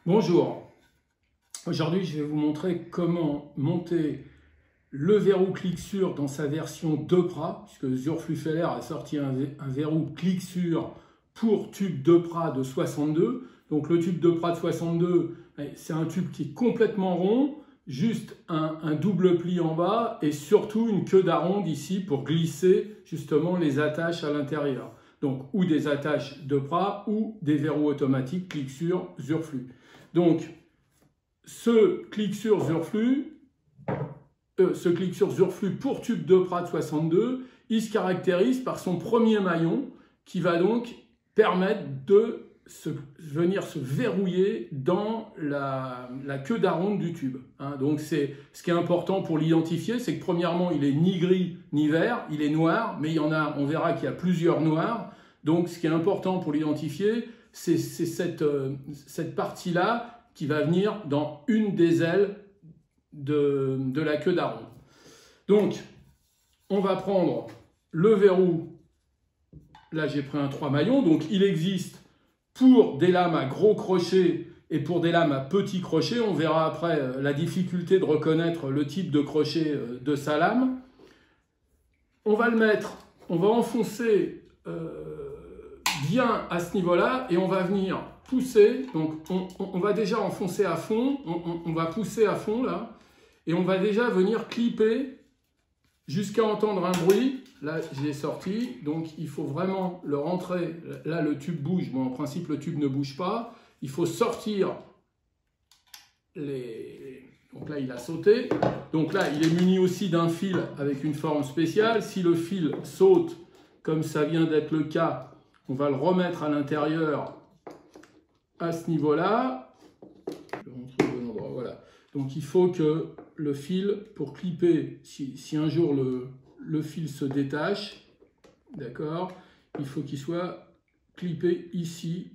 Bonjour, aujourd'hui je vais vous montrer comment monter le verrou clic-sur dans sa version 2PRA, puisque Zurflühfeller a sorti un verrou clic-sur pour tube 2PRA de 62. Donc le tube 2PRA de 62, c'est un tube qui est complètement rond, juste un double pli en bas et surtout une queue d'aronde ici pour glisser justement les attaches à l'intérieur. Donc ou des attaches 2PRA ou des verrous automatiques clic-sur Zurflüh. Donc, ce clic sur Zurflüh pour tube 2PRA de 62, il se caractérise par son premier maillon qui va donc permettre de venir se verrouiller dans la queue d'aronde du tube. Donc, ce qui est important pour l'identifier, c'est que premièrement, il est ni gris ni vert, il est noir, mais il y en a, on verra qu'il y a plusieurs noirs. Donc, ce qui est important pour l'identifier, c'est cette partie-là qui va venir dans une des ailes de la queue d'aronde. Donc, on va prendre le verrou. Là, j'ai pris un 3 maillons. Donc, il existe pour des lames à gros crochets et pour des lames à petits crochets. On verra après la difficulté de reconnaître le type de crochet de sa lame. On va le mettre, on va enfoncer bien à ce niveau-là et on va venir pousser. Donc on va déjà enfoncer à fond, on va pousser à fond là et on va déjà venir clipper jusqu'à entendre un bruit. Là je l'ai sorti, donc il faut vraiment le rentrer. Là le tube bouge, bon en principe le tube ne bouge pas. Il faut sortir les... Donc là il a sauté. Donc là il est muni aussi d'un fil avec une forme spéciale. Si le fil saute comme ça vient d'être le cas, on va le remettre à l'intérieur à ce niveau-là. Voilà. Donc il faut que le fil, pour clipper, si un jour le fil se détache, d'accord, il faut qu'il soit clippé ici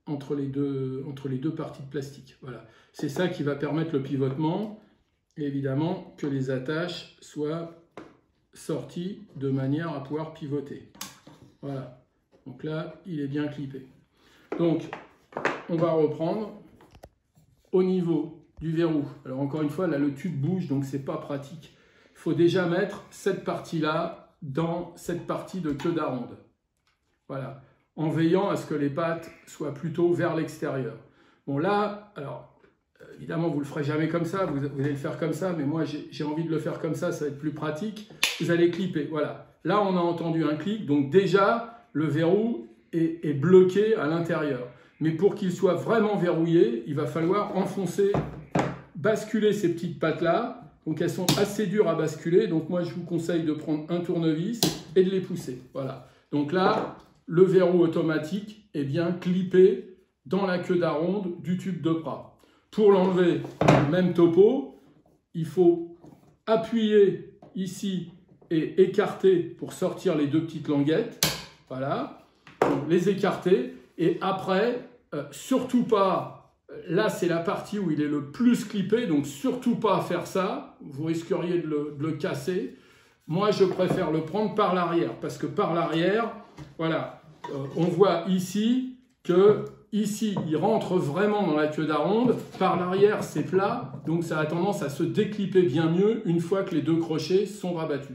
entre les deux parties de plastique. Voilà. C'est ça qui va permettre le pivotement et évidemment que les attaches soient sorties de manière à pouvoir pivoter. Voilà, donc là, il est bien clippé. Donc, on va reprendre au niveau du verrou. Alors encore une fois, là, le tube bouge, donc c'est pas pratique. Il faut déjà mettre cette partie-là dans cette partie de queue d'aronde. Voilà, en veillant à ce que les pattes soient plutôt vers l'extérieur. Bon là, alors, évidemment, vous ne le ferez jamais comme ça, vous allez le faire comme ça, mais moi, j'ai envie de le faire comme ça va être plus pratique. Vous allez clipper, voilà. Là, on a entendu un clic, donc déjà, le verrou est bloqué à l'intérieur. Mais pour qu'il soit vraiment verrouillé, il va falloir enfoncer, basculer ces petites pattes-là. Donc, elles sont assez dures à basculer. Donc, moi, je vous conseille de prendre un tournevis et de les pousser. Voilà. Donc là, le verrou automatique est bien clippé dans la queue d'aronde du tube 2PRA. Pour l'enlever, même topo, il faut appuyer ici et écarter pour sortir les deux petites languettes. Voilà, donc, les écarter et après, surtout pas, là c'est la partie où il est le plus clippé, donc surtout pas faire ça, vous risqueriez de le casser. Moi je préfère le prendre par l'arrière parce que par l'arrière, voilà, on voit ici que ici il rentre vraiment dans la queue d'aronde, par l'arrière c'est plat, donc ça a tendance à se déclipper bien mieux une fois que les deux crochets sont rabattus.